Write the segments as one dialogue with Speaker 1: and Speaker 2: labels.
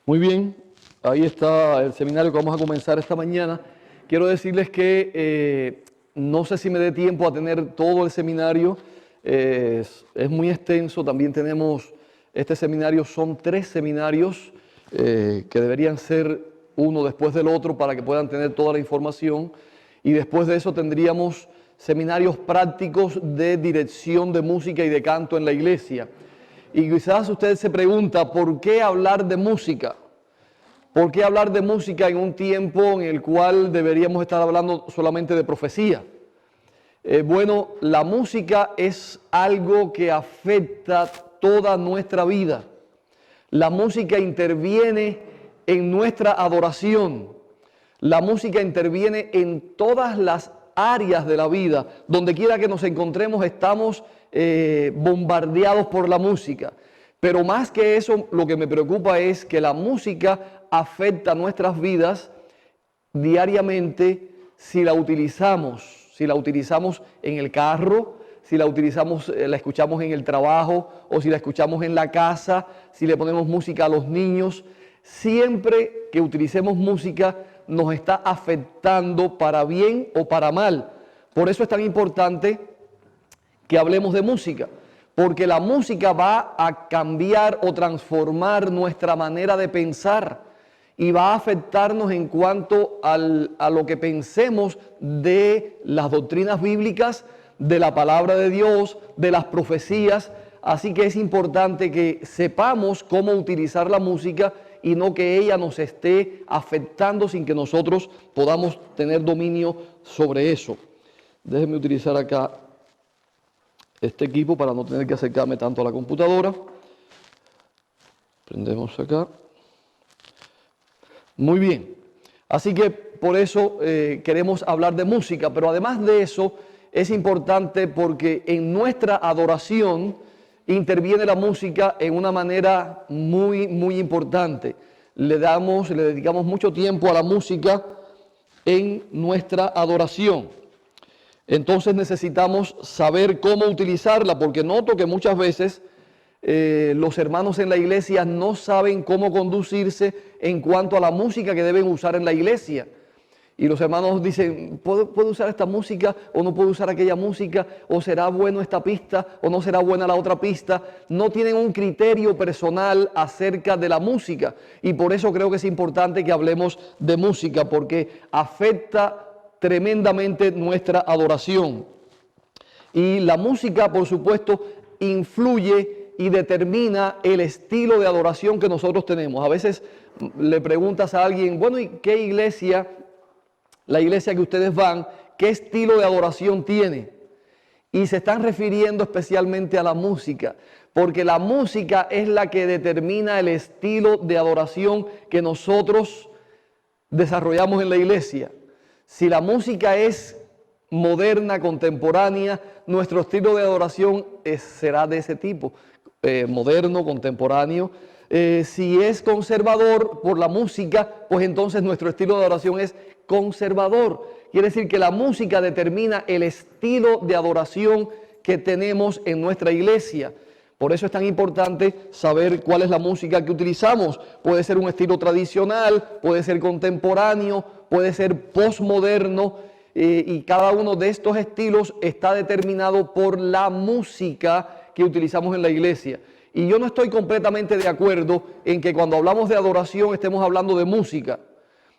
Speaker 1: Muy bien, ahí está el seminario que vamos a comenzar esta mañana. Quiero decirles que no sé si me dé tiempo a tener todo el seminario, es muy extenso. También tenemos, este seminario son 3 seminarios que deberían ser uno después del otro para que puedan tener toda la información. Y después de eso tendríamos seminarios prácticos de dirección de música y de canto en la iglesia. Y quizás usted se pregunta, ¿por qué hablar de música? ¿Por qué hablar de música en un tiempo en el cual deberíamos estar hablando solamente de profecía? Bueno, la música es algo que afecta toda nuestra vida. La música interviene en nuestra adoración. La música interviene en todas las áreas de la vida. Donde quiera que nos encontremos estamos bombardeados por la música. Pero más que eso, lo que me preocupa es que la música afecta nuestras vidas diariamente si la utilizamos en el carro, si la utilizamos, la escuchamos en el trabajo o si la escuchamos en la casa, si le ponemos música a los niños. Siempre que utilicemos música nos está afectando para bien o para mal. Por eso es tan importante que hablemos de música, porque la música va a cambiar o transformar nuestra manera de pensar y va a afectarnos en cuanto a lo que pensemos de las doctrinas bíblicas, de la palabra de Dios, de las profecías. Así que es importante que sepamos cómo utilizar la música y no que ella nos esté afectando sin que nosotros podamos tener dominio sobre eso. Déjenme utilizar acá este equipo para no tener que acercarme tanto a la computadora. Prendemos acá. Muy bien. Así que por eso queremos hablar de música, pero además de eso es importante porque en nuestra adoración interviene la música en una manera muy importante. Le dedicamos mucho tiempo a la música en nuestra adoración. Entonces necesitamos saber cómo utilizarla, porque noto que muchas veces los hermanos en la iglesia no saben cómo conducirse en cuanto a la música que deben usar en la iglesia. Y los hermanos dicen, ¿puedo usar esta música o no puedo usar aquella música? ¿O será bueno esta pista o no será buena la otra pista? No tienen un criterio personal acerca de la música. Y por eso creo que es importante que hablemos de música, porque afecta tremendamente nuestra adoración. Y la música, por supuesto, influye y determina el estilo de adoración que nosotros tenemos. A veces le preguntas a alguien, bueno, ¿y qué iglesia, la iglesia que ustedes van, qué estilo de adoración tiene? Y se están refiriendo especialmente a la música, porque la música es la que determina el estilo de adoración que nosotros desarrollamos en la iglesia. Si la música es moderna, contemporánea, nuestro estilo de adoración será de ese tipo, moderno, contemporáneo. Si es conservador por la música, pues entonces nuestro estilo de adoración es conservador. Quiere decir que la música determina el estilo de adoración que tenemos en nuestra iglesia. Por eso es tan importante saber cuál es la música que utilizamos. Puede ser un estilo tradicional, puede ser contemporáneo, puede ser postmoderno, y cada uno de estos estilos está determinado por la música que utilizamos en la iglesia. Y yo no estoy completamente de acuerdo en que cuando hablamos de adoración estemos hablando de música,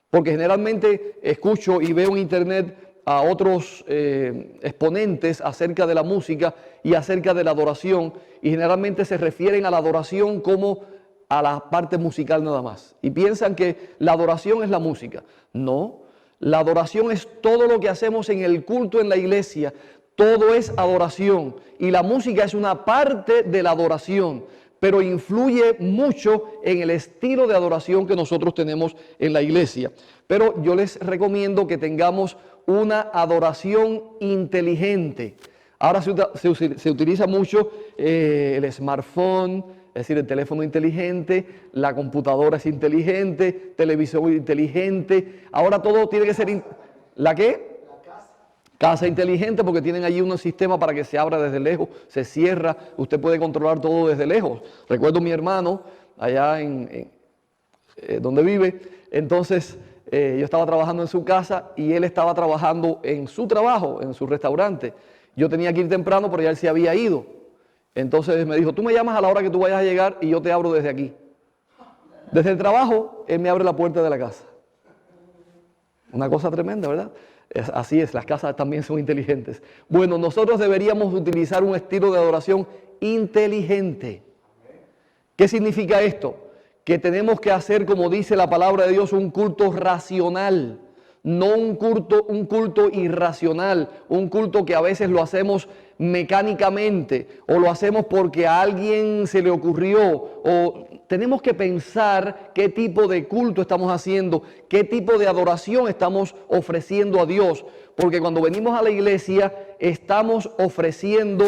Speaker 1: porque generalmente escucho y veo en internet a otros exponentes acerca de la música y acerca de la adoración, y generalmente se refieren a la adoración como a la parte musical nada más, y piensan que la adoración es la música. No, la adoración es todo lo que hacemos en el culto en la iglesia, todo es adoración, y la música es una parte de la adoración, pero influye mucho en el estilo de adoración que nosotros tenemos en la iglesia. Pero yo les recomiendo que tengamos una adoración inteligente. Ahora se utiliza mucho el smartphone, es decir, el teléfono inteligente, la computadora es inteligente, televisión inteligente. Ahora todo tiene que ser... ¿La qué? Casa inteligente, porque tienen allí un sistema para que se abra desde lejos, se cierra, usted puede controlar todo desde lejos. Recuerdo mi hermano allá donde vive. Entonces yo estaba trabajando en su casa y él estaba trabajando en su trabajo, en su restaurante. Yo tenía que ir temprano, pero ya él se había ido. Entonces me dijo, tú me llamas a la hora que tú vayas a llegar y yo te abro desde aquí. Desde el trabajo, él me abre la puerta de la casa. Una cosa tremenda, ¿verdad? Así es, las casas también son inteligentes. Bueno, nosotros deberíamos utilizar un estilo de adoración inteligente. ¿Qué significa esto? Que tenemos que hacer, como dice la palabra de Dios, un culto racional, no un culto irracional, un culto que a veces lo hacemos mecánicamente o lo hacemos porque a alguien se le ocurrió, o tenemos que pensar qué tipo de culto estamos haciendo, qué tipo de adoración estamos ofreciendo a Dios, porque cuando venimos a la iglesia estamos ofreciendo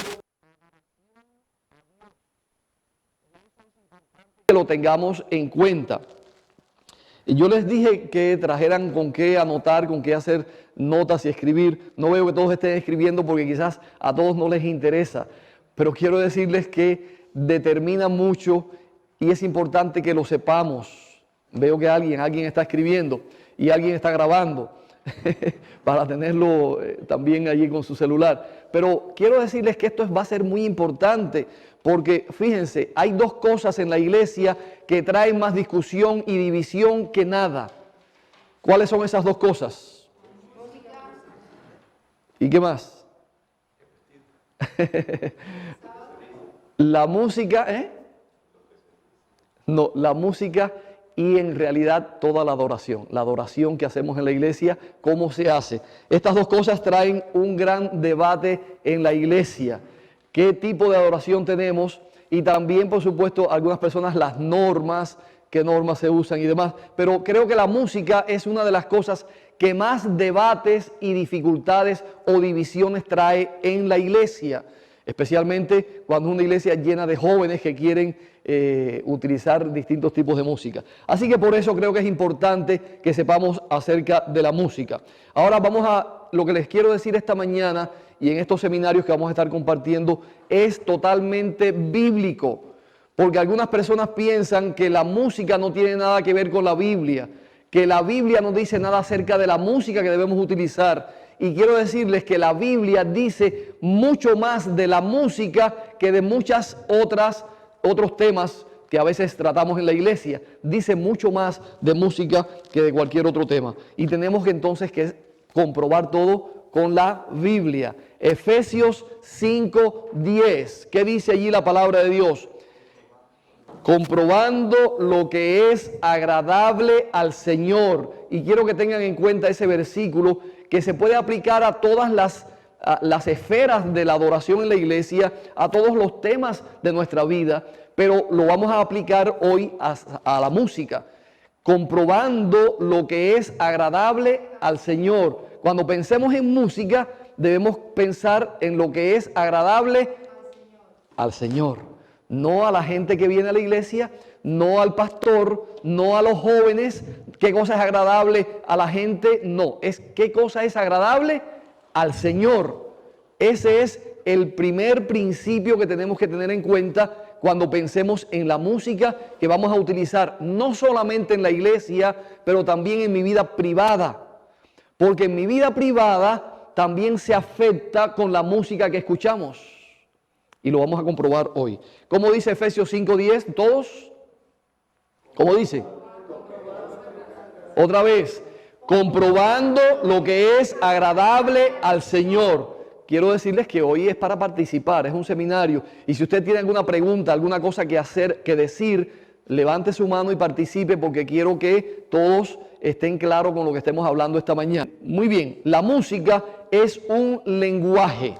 Speaker 1: que lo tengamos en cuenta. Y yo les dije que trajeran con qué anotar, con qué hacer notas y escribir. No veo que todos estén escribiendo porque quizás a todos no les interesa, pero quiero decirles que determina mucho y es importante que lo sepamos. Veo que alguien está escribiendo y alguien está grabando para tenerlo también allí con su celular. Pero quiero decirles que esto va a ser muy importante porque fíjense, hay dos cosas en la iglesia que traen más discusión y división que nada. ¿Cuáles son esas dos cosas? ¿Y qué más? La música, No, la música y en realidad toda la adoración que hacemos en la iglesia, ¿cómo se hace? Estas dos cosas traen un gran debate en la iglesia. ¿Qué tipo de adoración tenemos? Y también, por supuesto, algunas personas las normas, qué normas se usan y demás. Pero creo que la música es una de las cosas que más debates y dificultades o divisiones trae en la iglesia. Especialmente cuando es una iglesia llena de jóvenes que quieren utilizar distintos tipos de música. Así que por eso creo que es importante que sepamos acerca de la música. Ahora vamos a lo que les quiero decir esta mañana y en estos seminarios que vamos a estar compartiendo es totalmente bíblico. Porque algunas personas piensan que la música no tiene nada que ver con la Biblia, que la Biblia no dice nada acerca de la música que debemos utilizar. Y quiero decirles que la Biblia dice mucho más de la música que de muchas otros temas que a veces tratamos en la iglesia. Dice mucho más de música que de cualquier otro tema. Y tenemos que entonces que comprobar todo con la Biblia. Efesios 5:10. ¿Qué dice allí la palabra de Dios? Comprobando lo que es agradable al Señor. Y quiero que tengan en cuenta ese versículo que se puede aplicar a todas las esferas de la adoración en la iglesia, a todos los temas de nuestra vida, pero lo vamos a aplicar hoy a la música. Comprobando lo que es agradable al Señor. Cuando pensemos en música, debemos pensar en lo que es agradable al Señor. No a la gente que viene a la iglesia, no al pastor, no a los jóvenes. ¿Qué cosa es agradable a la gente? No, es qué cosa es agradable al Señor. Ese es el primer principio que tenemos que tener en cuenta cuando pensemos en la música que vamos a utilizar, no solamente en la iglesia, pero también en mi vida privada. Porque en mi vida privada también se afecta con la música que escuchamos. Y lo vamos a comprobar hoy. ¿Cómo dice Efesios 5:10? ¿Todos? ¿Cómo dice? Otra vez. Comprobando lo que es agradable al Señor. Quiero decirles que hoy es para participar, es un seminario. Y si usted tiene alguna pregunta, alguna cosa que hacer, que decir, levante su mano y participe porque quiero que todos estén claros con lo que estemos hablando esta mañana. Muy bien, la música es un lenguaje.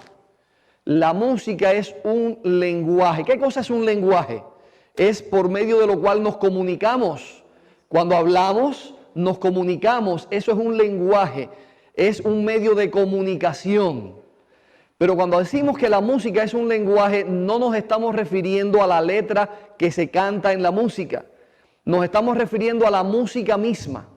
Speaker 1: La música es un lenguaje. ¿Qué cosa es un lenguaje? Es por medio de lo cual nos comunicamos. Cuando hablamos, nos comunicamos. Eso es un lenguaje. Es un medio de comunicación. Pero cuando decimos que la música es un lenguaje, no nos estamos refiriendo a la letra que se canta en la música. Nos estamos refiriendo a la música misma.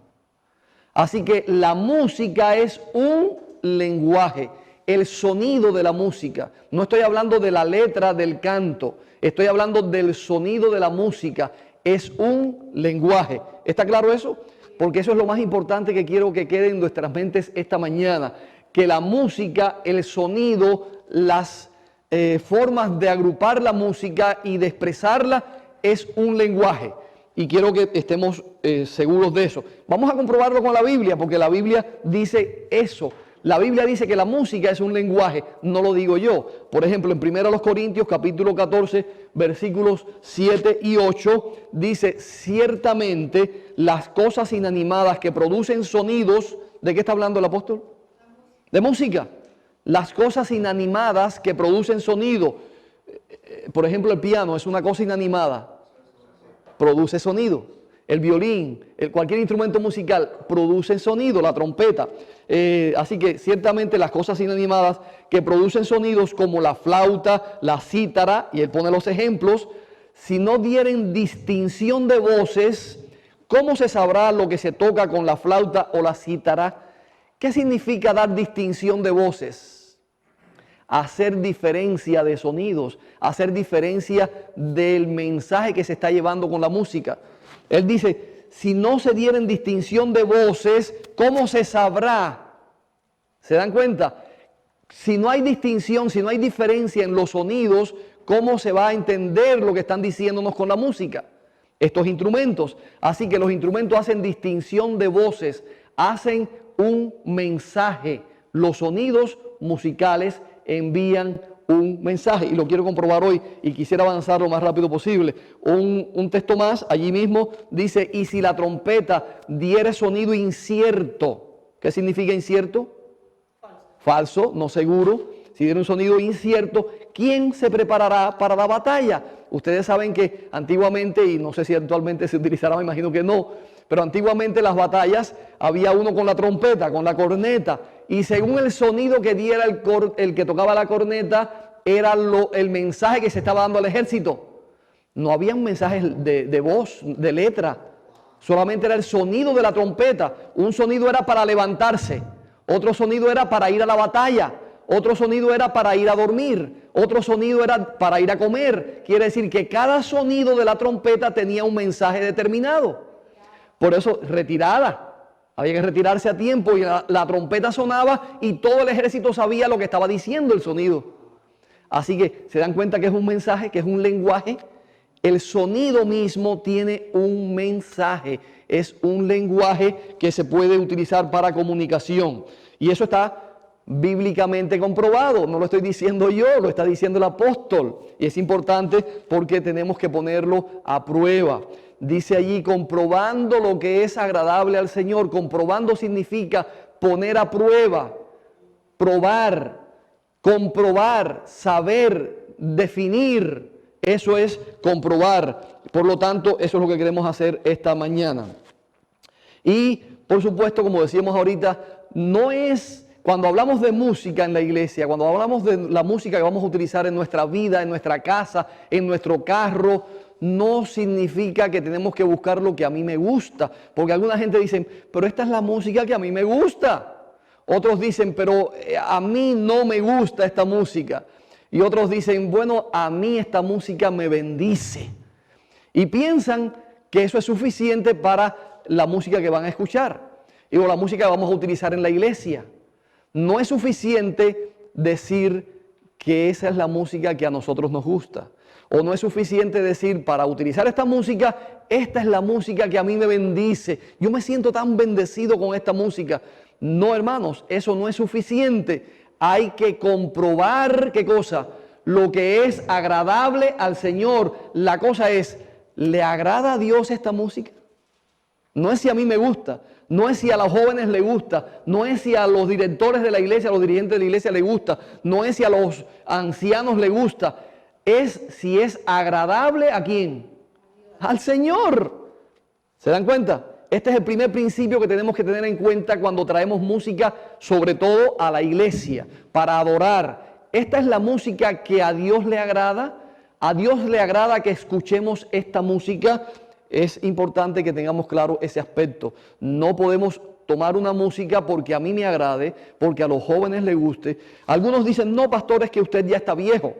Speaker 1: Así que la música es un lenguaje. El sonido de la música. No estoy hablando de la letra del canto, estoy hablando del sonido de la música. Es un lenguaje. ¿Está claro eso? Porque eso es lo más importante que quiero que quede en nuestras mentes esta mañana. Que la música, el sonido, las formas de agrupar la música y de expresarla es un lenguaje. Y quiero que estemos seguros de eso. Vamos a comprobarlo con la Biblia, porque la Biblia dice eso. La Biblia dice que la música es un lenguaje, no lo digo yo. Por ejemplo, en 1 Corintios capítulo 14, versículos 7 y 8, dice, ciertamente las cosas inanimadas que producen sonidos, ¿de qué está hablando el apóstol? De música. Las cosas inanimadas que producen sonido. Por ejemplo, el piano es una cosa inanimada, produce sonido. El violín, cualquier instrumento musical produce sonido, la trompeta. Así que ciertamente las cosas inanimadas que producen sonidos como la flauta, la cítara, y él pone los ejemplos, si no dieren distinción de voces, ¿cómo se sabrá lo que se toca con la flauta o la cítara? ¿Qué significa dar distinción de voces? Hacer diferencia de sonidos, hacer diferencia del mensaje que se está llevando con la música. Él dice, si no se dieren distinción de voces, ¿cómo se sabrá? ¿Se dan cuenta? Si no hay distinción, si no hay diferencia en los sonidos, ¿cómo se va a entender lo que están diciéndonos con la música? Estos instrumentos. Así que los instrumentos hacen distinción de voces, hacen un mensaje. Los sonidos musicales envían un mensaje, y lo quiero comprobar hoy y quisiera avanzar lo más rápido posible. Un texto más, allí mismo dice, y si la trompeta diere sonido incierto, ¿qué significa incierto? Falso, no seguro. Si diere un sonido incierto, ¿quién se preparará para la batalla? Ustedes saben que antiguamente, y no sé si actualmente se utilizará, me imagino que no, pero antiguamente en las batallas había uno con la trompeta, con la corneta, y según el sonido que diera el que tocaba la corneta, era el mensaje que se estaba dando al ejército. No había un mensaje de voz, de letra, solamente era el sonido de la trompeta. Un sonido era para levantarse, otro sonido era para ir a la batalla, otro sonido era para ir a dormir, otro sonido era para ir a comer. Quiere decir que cada sonido de la trompeta tenía un mensaje determinado. Por eso, retirada. Había que retirarse a tiempo y la trompeta sonaba y todo el ejército sabía lo que estaba diciendo el sonido. Así que se dan cuenta que es un mensaje, que es un lenguaje. El sonido mismo tiene un mensaje, es un lenguaje que se puede utilizar para comunicación. Y eso está bíblicamente comprobado, no lo estoy diciendo yo, lo está diciendo el apóstol. Y es importante porque tenemos que ponerlo a prueba. Dice allí, comprobando lo que es agradable al Señor. Comprobando significa poner a prueba, probar, comprobar, saber, definir. Eso es comprobar. Por lo tanto, eso es lo que queremos hacer esta mañana. Y, por supuesto, como decíamos ahorita, no es, cuando hablamos de música en la iglesia, cuando hablamos de la música que vamos a utilizar en nuestra vida, en nuestra casa, en nuestro carro, no significa que tenemos que buscar lo que a mí me gusta. Porque alguna gente dice, pero esta es la música que a mí me gusta. Otros dicen, pero a mí no me gusta esta música. Y otros dicen, bueno, a mí esta música me bendice. Y piensan que eso es suficiente para la música que van a escuchar. O la música que vamos a utilizar en la iglesia. No es suficiente decir que esa es la música que a nosotros nos gusta. O no es suficiente decir, para utilizar esta música, esta es la música que a mí me bendice. Yo me siento tan bendecido con esta música. No, hermanos, eso no es suficiente. Hay que comprobar, ¿qué cosa? Lo que es agradable al Señor. La cosa es, ¿le agrada a Dios esta música? No es si a mí me gusta, no es si a los jóvenes les gusta, no es si a los directores de la iglesia, a los dirigentes de la iglesia les gusta, no es si a los ancianos les gusta. Es si es agradable ¿a quién? Al Señor. ¿Se dan cuenta? Este es el primer principio que tenemos que tener en cuenta cuando traemos música, sobre todo a la iglesia, para adorar. Esta es la música que a Dios le agrada. A Dios le agrada que escuchemos esta música. Es importante que tengamos claro ese aspecto. No podemos tomar una música porque a mí me agrade, porque a los jóvenes les guste. Algunos dicen, no, pastor, es que usted ya está viejo.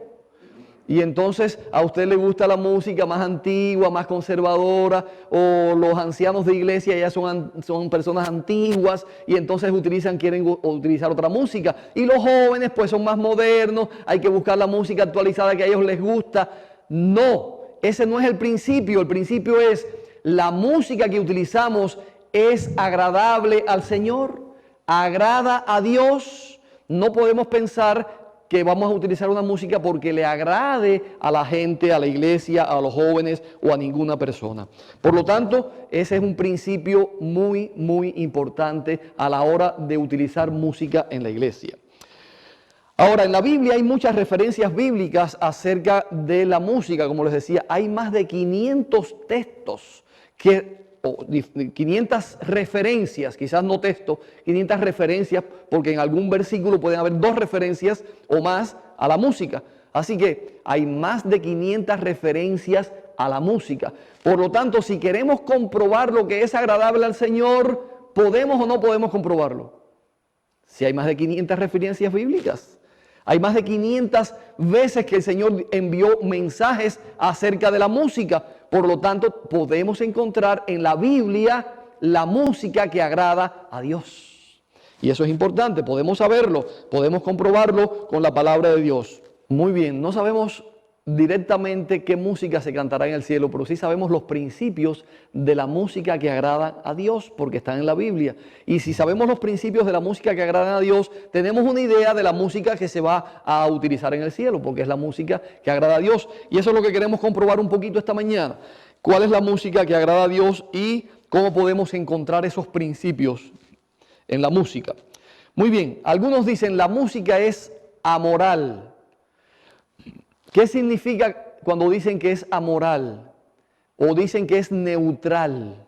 Speaker 1: Y entonces a usted le gusta la música más antigua, más conservadora, o los ancianos de iglesia ya son personas antiguas y entonces quieren utilizar otra música. Y los jóvenes pues son más modernos, hay que buscar la música actualizada que a ellos les gusta. No, ese no es el principio. El principio es la música que utilizamos es agradable al Señor, agrada a Dios. No podemos pensar que vamos a utilizar una música porque le agrade a la gente, a la iglesia, a los jóvenes o a ninguna persona. Por lo tanto, ese es un principio muy, muy importante a la hora de utilizar música en la iglesia. Ahora, en la Biblia hay muchas referencias bíblicas acerca de la música. Como les decía, hay más de 500 textos, 500 referencias, quizás no texto, 500 referencias, porque en algún versículo pueden haber 2 referencias o más a la música. Así que hay más de 500 referencias a la música. Por lo tanto, si queremos comprobar lo que es agradable al Señor, ¿podemos o no podemos comprobarlo? Si hay más de 500 referencias bíblicas. Hay más de 500 veces que el Señor envió mensajes acerca de la música. Por lo tanto, podemos encontrar en la Biblia la música que agrada a Dios. Y eso es importante, podemos saberlo, podemos comprobarlo con la palabra de Dios. Muy bien, no sabemos directamente qué música se cantará en el cielo, pero sí sabemos los principios de la música que agrada a Dios, porque están en la Biblia. Y si sabemos los principios de la música que agrada a Dios, tenemos una idea de la música que se va a utilizar en el cielo, porque es la música que agrada a Dios. Y eso es lo que queremos comprobar un poquito esta mañana. ¿Cuál es la música que agrada a Dios y cómo podemos encontrar esos principios en la música? Muy bien, algunos dicen la música es amoral. ¿Qué significa cuando dicen que es amoral? O dicen que es neutral.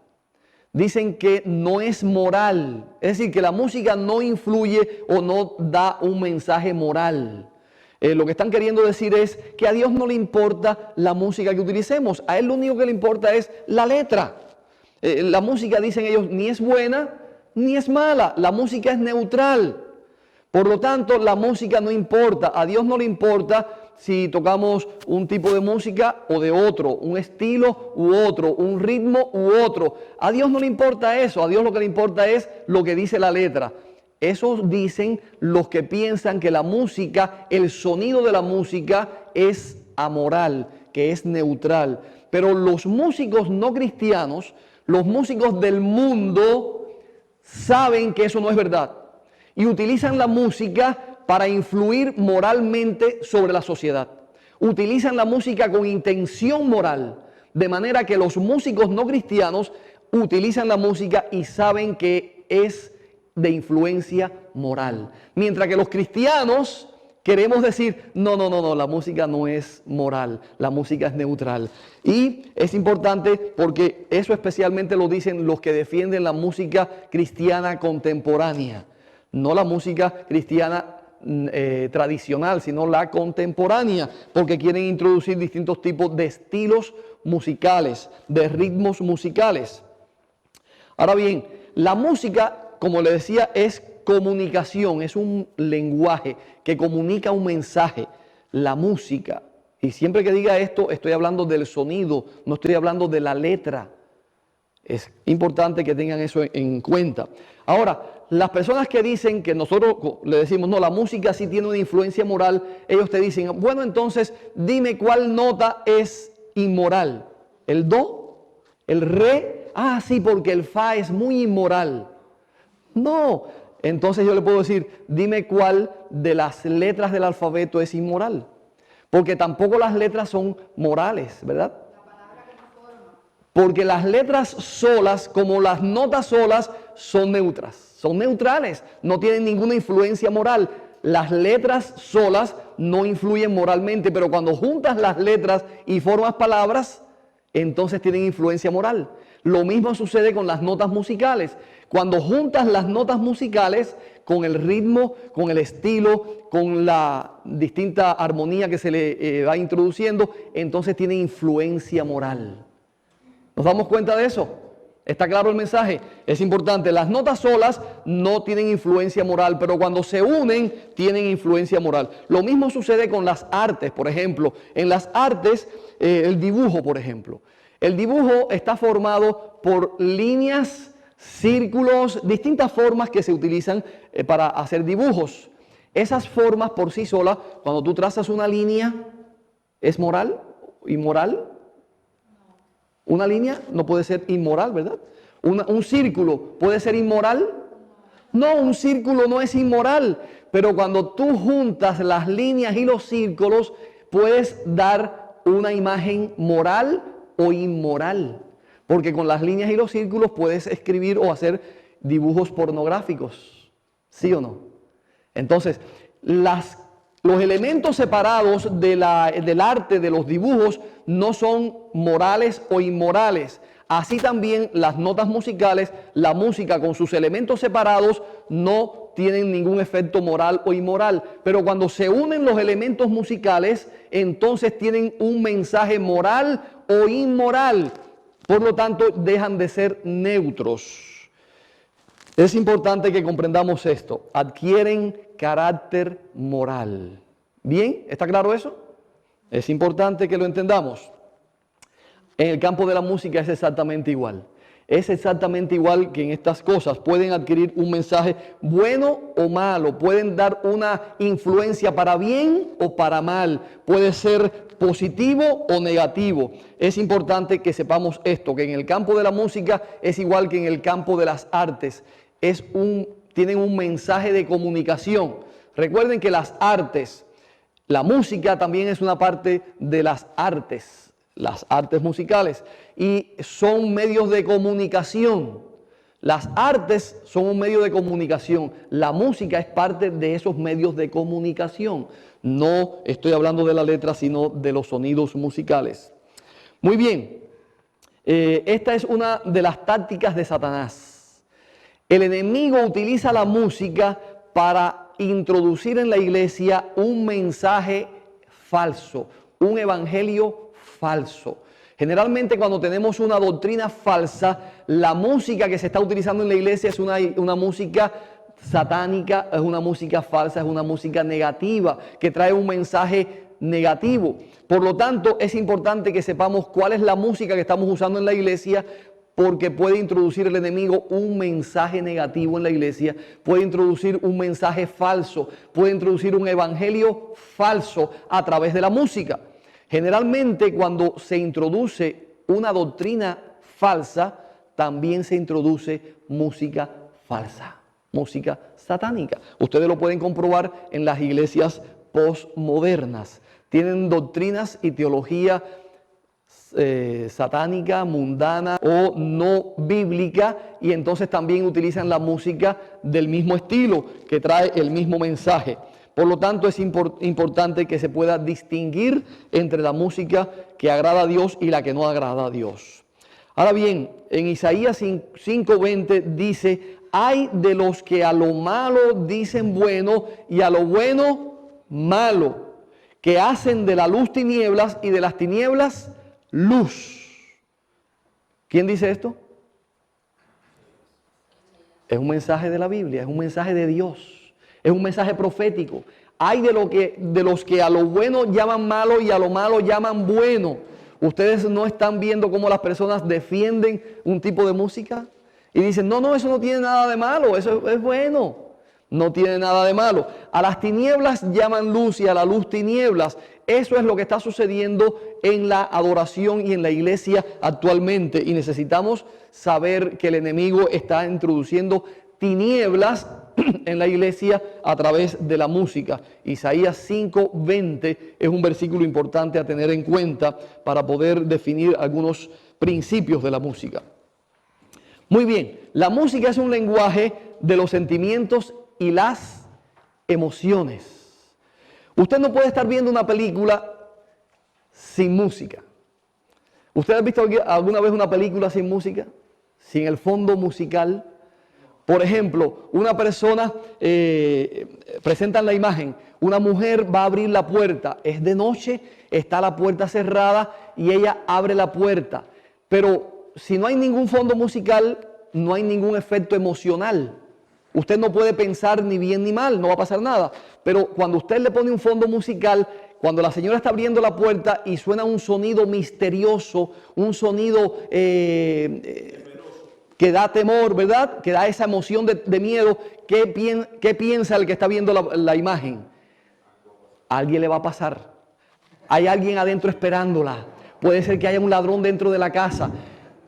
Speaker 1: Dicen que no es moral. Es decir, que la música no influye o no da un mensaje moral. Lo que están queriendo decir es que a Dios no le importa la música que utilicemos. A Él lo único que le importa es la letra. La música, dicen ellos, ni es buena ni es mala. La música es neutral. Por lo tanto, la música no importa. A Dios no le importa si tocamos un tipo de música o de otro, un estilo u otro, un ritmo u otro. A Dios no le importa eso. A Dios lo que le importa es lo que dice la letra. Eso dicen los que piensan que la música, el sonido de la música es amoral, que es neutral. Pero los músicos no cristianos, los músicos del mundo, saben que eso no es verdad. Y utilizan la música para influir moralmente sobre la sociedad. Utilizan la música con intención moral, de manera que los músicos no cristianos utilizan la música y saben que es de influencia moral. Mientras que los cristianos queremos decir, no, la música no es moral, la música es neutral. Y es importante porque eso especialmente lo dicen los que defienden la música cristiana contemporánea. No la música cristiana tradicional, sino la contemporánea, porque quieren introducir distintos tipos de estilos musicales, de ritmos musicales. Ahora bien, la música, como le decía, es comunicación, es un lenguaje que comunica un mensaje. La música, y siempre que diga esto, estoy hablando del sonido, no estoy hablando de la letra. Es importante que tengan eso en cuenta. Ahora, las personas que dicen que nosotros le decimos, no, la música sí tiene una influencia moral, ellos te dicen, bueno, entonces dime cuál nota es inmoral. ¿El do? ¿El re? Ah, sí, porque el fa es muy inmoral. No, entonces yo le puedo decir, dime cuál de las letras del alfabeto es inmoral. Porque tampoco las letras son morales, ¿verdad? Porque las letras solas, como las notas solas, son neutras, son neutrales, no tienen ninguna influencia moral. Las letras solas no influyen moralmente, pero cuando juntas las letras y formas palabras, entonces tienen influencia moral. Lo mismo sucede con las notas musicales. Cuando juntas las notas musicales con el ritmo, con el estilo, con la distinta armonía que se le va introduciendo, entonces tienen influencia moral. ¿Nos damos cuenta de eso? ¿Está claro el mensaje? Es importante. Las notas solas no tienen influencia moral, pero cuando se unen tienen influencia moral. Lo mismo sucede con las artes, por ejemplo. En las artes, el dibujo, por ejemplo. El dibujo está formado por líneas, círculos, distintas formas que se utilizan para hacer dibujos. Esas formas por sí solas, cuando tú trazas una línea, ¿es moral? ¿Inmoral? Una línea no puede ser inmoral, ¿verdad? Un círculo puede ser inmoral. No, un círculo no es inmoral, pero cuando tú juntas las líneas y los círculos, puedes dar una imagen moral o inmoral, porque con las líneas y los círculos puedes escribir o hacer dibujos pornográficos, ¿sí o no? Entonces, los elementos separados del arte, de los dibujos, no son morales o inmorales. Así también las notas musicales, la música con sus elementos separados no tienen ningún efecto moral o inmoral. Pero cuando se unen los elementos musicales, entonces tienen un mensaje moral o inmoral. Por lo tanto, dejan de ser neutros. Es importante que comprendamos esto. Adquieren carácter moral. ¿Bien? ¿Está claro eso? Es importante que lo entendamos. En el campo de la música es exactamente igual. Es exactamente igual que en estas cosas. Pueden adquirir un mensaje bueno o malo. Pueden dar una influencia para bien o para mal. Puede ser positivo o negativo. Es importante que sepamos esto, que en el campo de la música es igual que en el campo de las artes. Tienen un mensaje de comunicación. Recuerden que las artes, la música también es una parte de las artes musicales, y son medios de comunicación. Las artes son un medio de comunicación. La música es parte de esos medios de comunicación. No estoy hablando de la letra, sino de los sonidos musicales. Muy bien, esta es una de las tácticas de Satanás. El enemigo utiliza la música para introducir en la iglesia un mensaje falso, un evangelio falso. Generalmente cuando tenemos una doctrina falsa, la música que se está utilizando en la iglesia es una música satánica, es una música falsa, es una música negativa, que trae un mensaje negativo. Por lo tanto, es importante que sepamos cuál es la música que estamos usando en la iglesia, porque puede introducir el enemigo un mensaje negativo en la iglesia, puede introducir un mensaje falso, puede introducir un evangelio falso a través de la música. Generalmente cuando se introduce una doctrina falsa, también se introduce música falsa, música satánica. Ustedes lo pueden comprobar en las iglesias postmodernas. Tienen doctrinas y teología satánica, mundana o no bíblica, y entonces también utilizan la música del mismo estilo que trae el mismo mensaje. Por lo tanto, es importante que se pueda distinguir entre la música que agrada a Dios y la que no agrada a Dios. Ahora bien, en Isaías 5:20 dice: hay de los que a lo malo dicen bueno y a lo bueno malo, que hacen de la luz tinieblas y de las tinieblas luz. ¿Quién dice esto? Es un mensaje de la Biblia, es un mensaje de Dios. Es un mensaje profético. Hay de los que a lo bueno llaman malo y a lo malo llaman bueno. Ustedes no están viendo cómo las personas defienden un tipo de música y dicen: no, eso no tiene nada de malo, eso es bueno. No tiene nada de malo. A las tinieblas llaman luz y a la luz tinieblas. Eso es lo que está sucediendo en la adoración y en la iglesia actualmente. Y necesitamos saber que el enemigo está introduciendo tinieblas en la iglesia a través de la música. Isaías 5:20 es un versículo importante a tener en cuenta para poder definir algunos principios de la música. Muy bien, la música es un lenguaje de los sentimientos y las emociones. Usted no puede estar viendo una película sin música. ¿Usted ha visto alguna vez una película sin música? Sin el fondo musical. Por ejemplo, una persona, presentan la imagen, una mujer va a abrir la puerta, es de noche, está la puerta cerrada y ella abre la puerta. Pero si no hay ningún fondo musical, no hay ningún efecto emocional. Usted no puede pensar ni bien ni mal, no va a pasar nada. Pero cuando usted le pone un fondo musical, cuando la señora está abriendo la puerta y suena un sonido misterioso, un sonido que da temor, ¿verdad? Que da esa emoción de miedo, ¿qué piensa el que está viendo la imagen? A alguien le va a pasar. Hay alguien adentro esperándola. Puede ser que haya un ladrón dentro de la casa.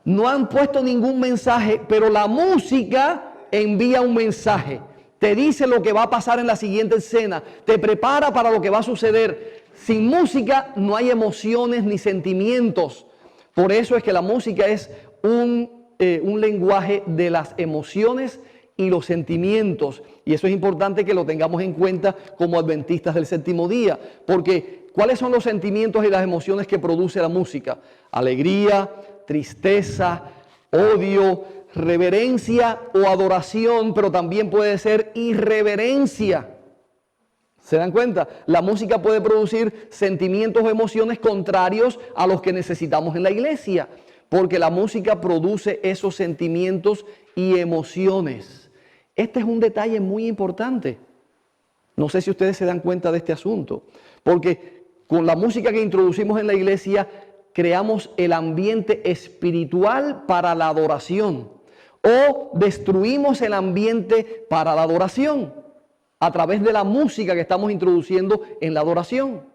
Speaker 1: No han puesto ningún mensaje, pero la música envía un mensaje. Te dice lo que va a pasar en la siguiente escena. Te prepara para lo que va a suceder. Sin música no hay emociones ni sentimientos. Por eso es que la música es un lenguaje de las emociones y los sentimientos. Y eso es importante que lo tengamos en cuenta como adventistas del séptimo día. Porque ¿cuáles son los sentimientos y las emociones que produce la música? Alegría, tristeza, odio, reverencia o adoración, pero también puede ser irreverencia. ¿Se dan cuenta? La música puede producir sentimientos o emociones contrarios a los que necesitamos en la iglesia, porque la música produce esos sentimientos y emociones. Este es un detalle muy importante. No sé si ustedes se dan cuenta de este asunto, porque con la música que introducimos en la iglesia creamos el ambiente espiritual para la adoración o destruimos el ambiente para la adoración a través de la música que estamos introduciendo en la adoración.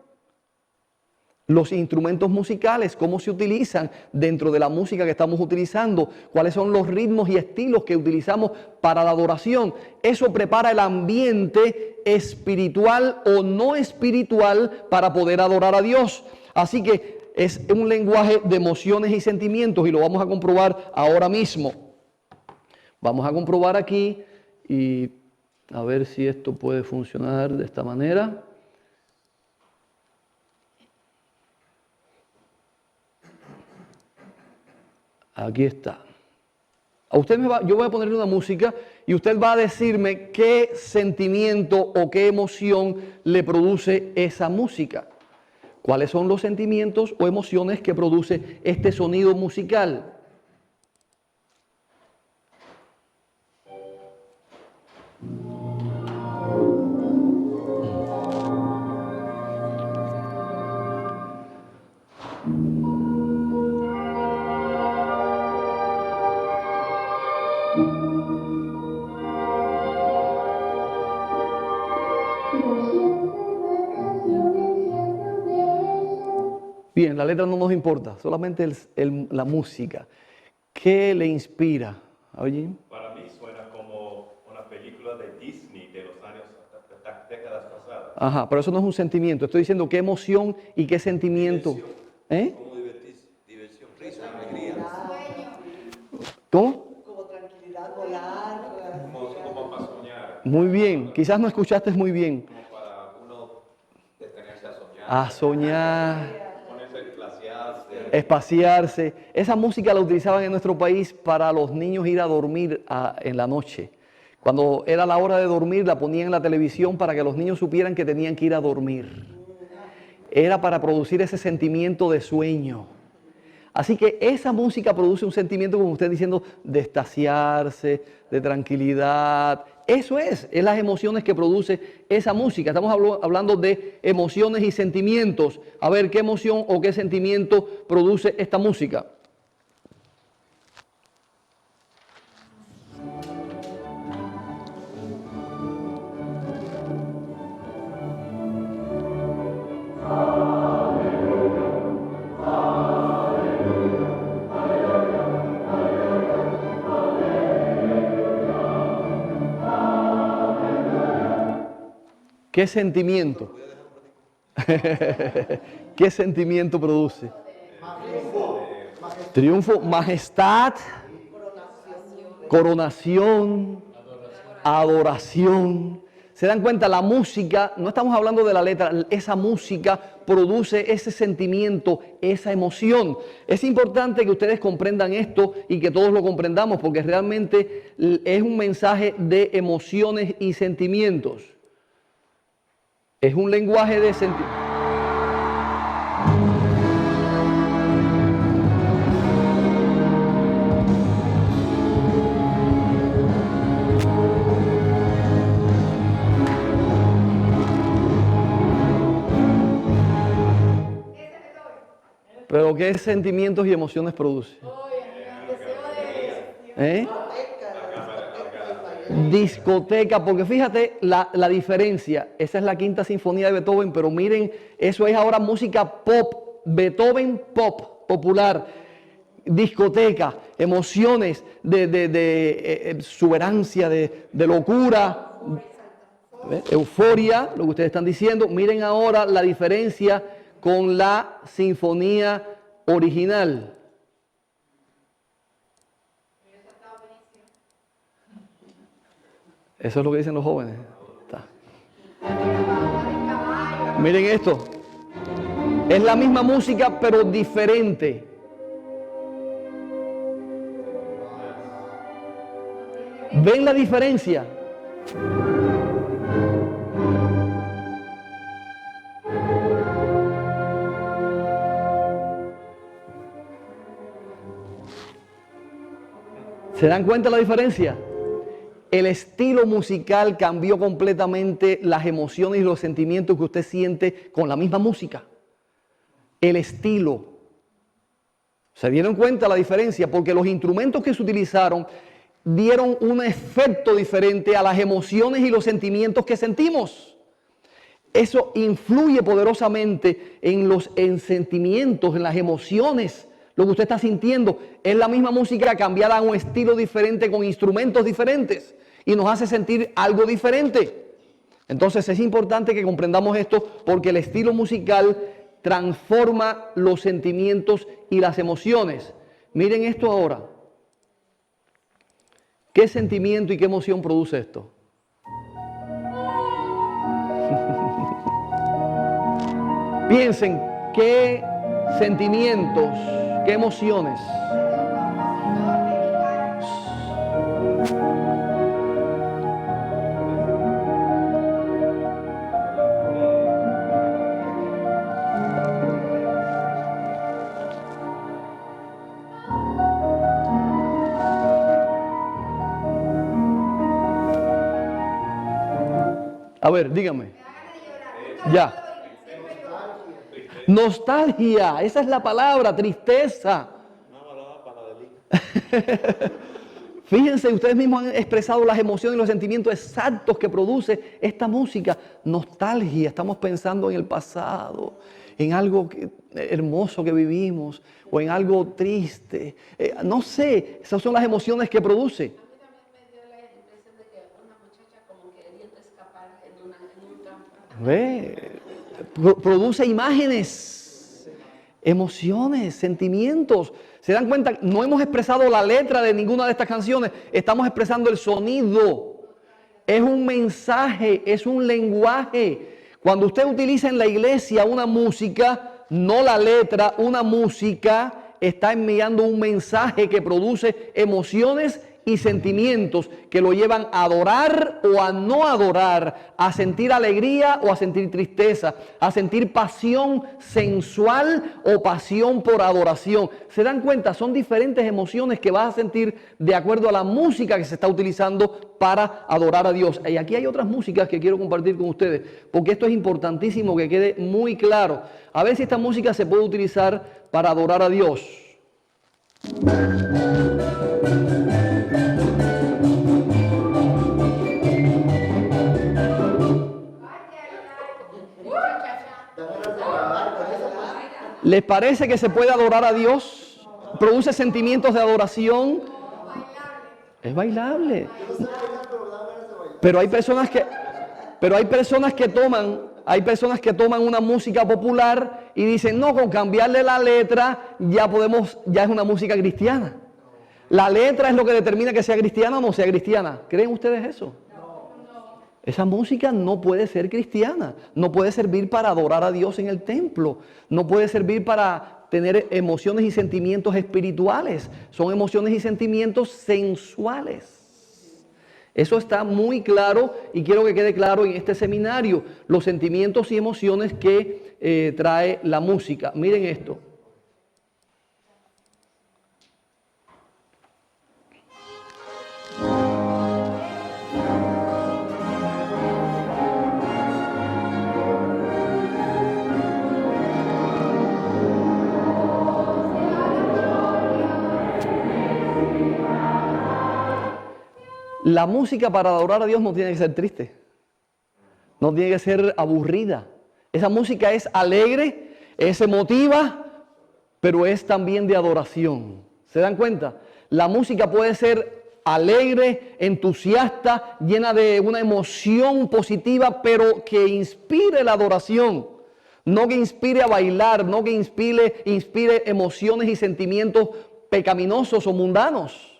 Speaker 1: Los instrumentos musicales, cómo se utilizan dentro de la música que estamos utilizando, cuáles son los ritmos y estilos que utilizamos para la adoración. Eso prepara el ambiente espiritual o no espiritual para poder adorar a Dios. Así que es un lenguaje de emociones y sentimientos y lo vamos a comprobar ahora mismo. Vamos a comprobar aquí y a ver si esto puede funcionar de esta manera. Aquí está. Yo voy a ponerle una música y usted va a decirme qué sentimiento o qué emoción le produce esa música. ¿Cuáles son los sentimientos o emociones que produce este sonido musical? Bien, la letra no nos importa, solamente la música. ¿Qué le inspira? Oye.
Speaker 2: Para mí suena como una película de Disney de los años, décadas pasadas.
Speaker 1: Ajá, pero eso no es un sentimiento. Estoy diciendo qué emoción y qué sentimiento.
Speaker 3: Diversión.
Speaker 1: ¿Eh?
Speaker 3: Como diversión, risa, alegría.
Speaker 1: ¿Cómo?
Speaker 4: Como tranquilidad, volar.
Speaker 2: Como para soñar.
Speaker 1: Muy bien, quizás no escuchaste muy bien.
Speaker 3: Como para uno detenerse a soñar.
Speaker 1: A soñar.
Speaker 2: Ponerse a glaciarse.
Speaker 1: Espaciarse. Esa música la utilizaban en nuestro país para los niños ir a dormir en la noche. Cuando era la hora de dormir, la ponían en la televisión para que los niños supieran que tenían que ir a dormir. Era para producir ese sentimiento de sueño. Así que esa música produce un sentimiento, como usted diciendo, de extasiarse, de tranquilidad. Eso es las emociones que produce esa música. Estamos hablando de emociones y sentimientos. A ver, ¿qué emoción o qué sentimiento produce esta música? ¿Qué sentimiento? ¿Qué sentimiento produce? Triunfo, majestad, coronación, adoración. ¿Se dan cuenta? La música, no estamos hablando de la letra, esa música produce ese sentimiento, esa emoción. Es importante que ustedes comprendan esto y que todos lo comprendamos porque realmente es un mensaje de emociones y sentimientos. Es un lenguaje de sentimientos. Pero ¿qué sentimientos y emociones produce? ¿Eh? Discoteca, porque fíjate la diferencia. Esa es la quinta sinfonía de Beethoven, pero miren, eso es ahora música pop, Beethoven pop, popular. Discoteca, emociones de exuberancia, de locura, euforia, lo que ustedes están diciendo. Miren ahora la diferencia con la sinfonía original. Eso es lo que dicen los jóvenes. Está. Miren esto. Es la misma música, pero diferente. ¿Ven la diferencia? ¿Se dan cuenta la diferencia? El estilo musical cambió completamente las emociones y los sentimientos que usted siente con la misma música. El estilo. ¿Se dieron cuenta la diferencia? Porque los instrumentos que se utilizaron dieron un efecto diferente a las emociones y los sentimientos que sentimos. Eso influye poderosamente en los sentimientos, en las emociones. Lo que usted está sintiendo es la misma música cambiada a un estilo diferente con instrumentos diferentes y nos hace sentir algo diferente. Entonces es importante que comprendamos esto porque el estilo musical transforma los sentimientos y las emociones. Miren esto ahora. ¿Qué sentimiento y qué emoción produce esto? Piensen, ¿qué sentimientos, qué emociones? A ver, dígame. Ya. Nostalgia, esa es la palabra, tristeza. Fíjense, ustedes mismos han expresado las emociones y los sentimientos exactos que produce esta música. Nostalgia, estamos pensando en el pasado, en algo hermoso que vivimos o en algo triste. No sé, esas son las emociones que produce. ¿Ve? Produce imágenes, emociones, sentimientos. ¿Se dan cuenta? No hemos expresado la letra de ninguna de estas canciones, estamos expresando el sonido. Es un mensaje, es un lenguaje. Cuando usted utiliza en la iglesia una música, no la letra, una música, está enviando un mensaje que produce emociones y sentimientos que lo llevan a adorar o a no adorar, a sentir alegría o a sentir tristeza, a sentir pasión sensual o pasión por adoración. ¿Se dan cuenta? Son diferentes emociones que vas a sentir de acuerdo a la música que se está utilizando para adorar a Dios. Y aquí hay otras músicas que quiero compartir con ustedes, porque esto es importantísimo que quede muy claro. A ver si esta música se puede utilizar para adorar a Dios. ¿Les parece que se puede adorar a Dios? ¿Produce sentimientos de adoración? Es bailable. Pero hay personas que toman una música popular y dicen, no, con cambiarle la letra ya es una música cristiana. La letra es lo que determina que sea cristiana o no sea cristiana. ¿Creen ustedes eso? Esa música no puede ser cristiana, no puede servir para adorar a Dios en el templo, no puede servir para tener emociones y sentimientos espirituales, son emociones y sentimientos sensuales. Eso está muy claro y quiero que quede claro en este seminario, los sentimientos y emociones que trae la música. Miren esto. La música para adorar a Dios no tiene que ser triste, no tiene que ser aburrida. Esa música es alegre, es emotiva, pero es también de adoración. ¿Se dan cuenta? La música puede ser alegre, entusiasta, llena de una emoción positiva, pero que inspire la adoración. No que inspire a bailar, no que inspire emociones y sentimientos pecaminosos o mundanos.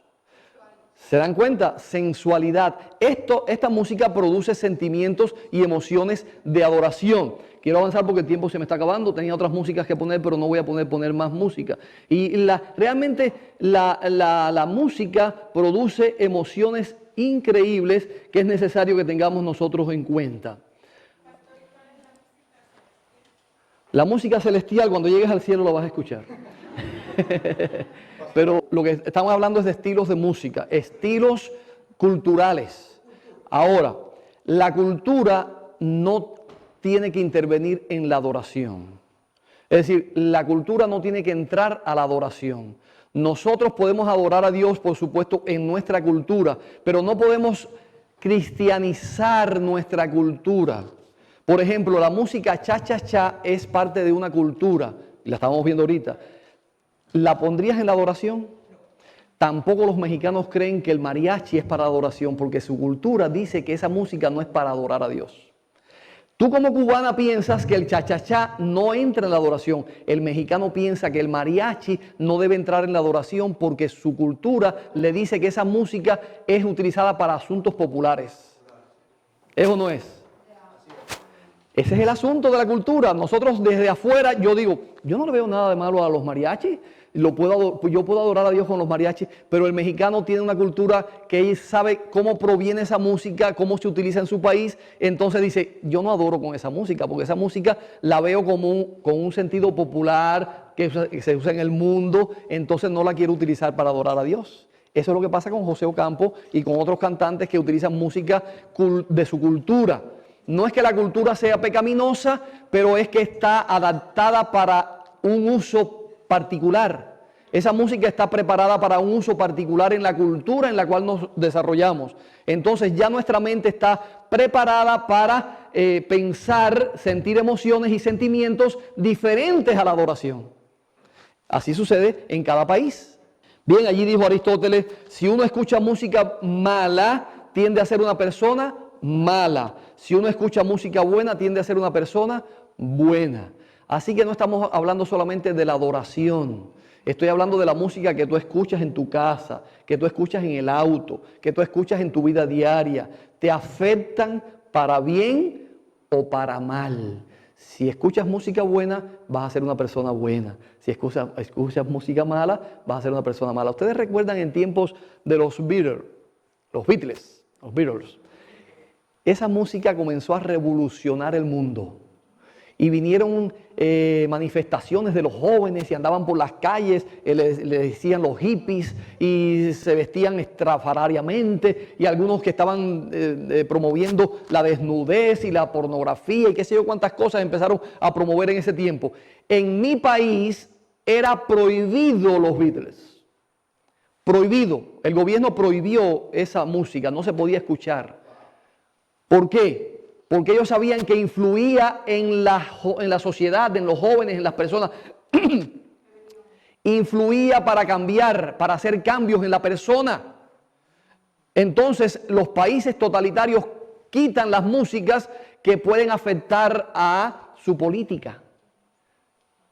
Speaker 1: ¿Se dan cuenta? Sensualidad. Esta música produce sentimientos y emociones de adoración. Quiero avanzar porque el tiempo se me está acabando. Tenía otras músicas que poner, pero no voy a poner más música. Y realmente la música produce emociones increíbles que es necesario que tengamos nosotros en cuenta. La música celestial, cuando llegues al cielo, la vas a escuchar. Pero lo que estamos hablando es de estilos de música, estilos culturales. Ahora, la cultura no tiene que intervenir en la adoración. Es decir, la cultura no tiene que entrar a la adoración. Nosotros podemos adorar a Dios, por supuesto, en nuestra cultura, pero no podemos cristianizar nuestra cultura. Por ejemplo, la música cha-cha-cha es parte de una cultura, y la estamos viendo ahorita. ¿La pondrías en la adoración? Tampoco los mexicanos creen que el mariachi es para adoración, porque su cultura dice que esa música no es para adorar a Dios. Tú como cubana piensas que el cha-cha-cha no entra en la adoración. El mexicano piensa que el mariachi no debe entrar en la adoración porque su cultura le dice que esa música es utilizada para asuntos populares. ¿Eso no es? Ese es el asunto de la cultura. Nosotros desde afuera, yo digo, yo no le veo nada de malo a los mariachis. Yo puedo adorar a Dios con los mariachis, pero el mexicano tiene una cultura que él sabe cómo proviene esa música, cómo se utiliza en su país. Entonces dice, yo no adoro con esa música, porque esa música la veo como con un sentido popular que se usa en el mundo, entonces no la quiero utilizar para adorar a Dios. Eso es lo que pasa con José Ocampo y con otros cantantes que utilizan música de su cultura. No es que la cultura sea pecaminosa, pero es que está adaptada para un uso particular. Esa música está preparada para un uso particular en la cultura en la cual nos desarrollamos. Entonces ya nuestra mente está preparada para pensar, sentir emociones y sentimientos diferentes a la adoración. Así sucede en cada país. Bien, allí dijo Aristóteles, si uno escucha música mala, tiende a ser una persona mala. Si uno escucha música buena, tiende a ser una persona buena. Así que no estamos hablando solamente de la adoración. Estoy hablando de la música que tú escuchas en tu casa, que tú escuchas en el auto, que tú escuchas en tu vida diaria. Te afectan para bien o para mal. Si escuchas música buena, vas a ser una persona buena. Si escuchas música mala, vas a ser una persona mala. Ustedes recuerdan en tiempos de los Beatles. Esa música comenzó a revolucionar el mundo. Y vinieron manifestaciones de los jóvenes y andaban por las calles, le decían los hippies y se vestían estrafalariamente, y algunos que estaban promoviendo la desnudez y la pornografía y qué sé yo cuántas cosas empezaron a promover en ese tiempo. En mi país era prohibido los Beatles, prohibido. El gobierno prohibió esa música, no se podía escuchar. ¿Por qué? Porque ellos sabían que influía en la sociedad, en los jóvenes, en las personas. Influía para cambiar, para hacer cambios en la persona. Entonces, los países totalitarios quitan las músicas que pueden afectar a su política.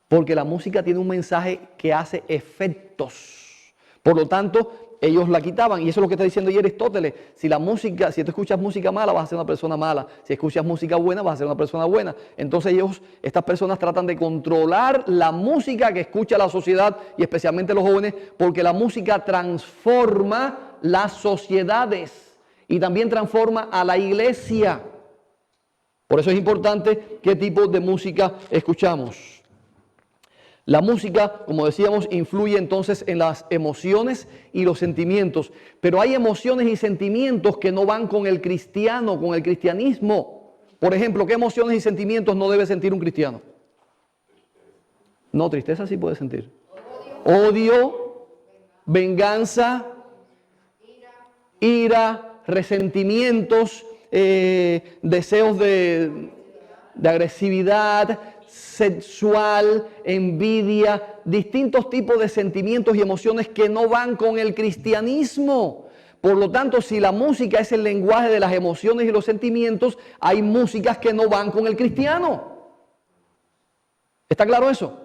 Speaker 1: Porque la música tiene un mensaje que hace efectos. Por lo tanto, ellos la quitaban, y eso es lo que está diciendo ayer Aristóteles. Si tú escuchas música mala, vas a ser una persona mala. Si escuchas música buena, vas a ser una persona buena. Entonces estas personas tratan de controlar la música que escucha la sociedad, y especialmente los jóvenes, porque la música transforma las sociedades y también transforma a la iglesia. Por eso es importante qué tipo de música escuchamos. La música, como decíamos, influye entonces en las emociones y los sentimientos. Pero hay emociones y sentimientos que no van con el cristiano, con el cristianismo. Por ejemplo, ¿qué emociones y sentimientos no debe sentir un cristiano? No, tristeza sí puede sentir. Odio, venganza, ira, resentimientos, deseos de agresividad sexual, envidia, distintos tipos de sentimientos y emociones que no van con el cristianismo. Por lo tanto, si la música es el lenguaje de las emociones y los sentimientos, hay músicas que no van con el cristiano. ¿Está claro eso?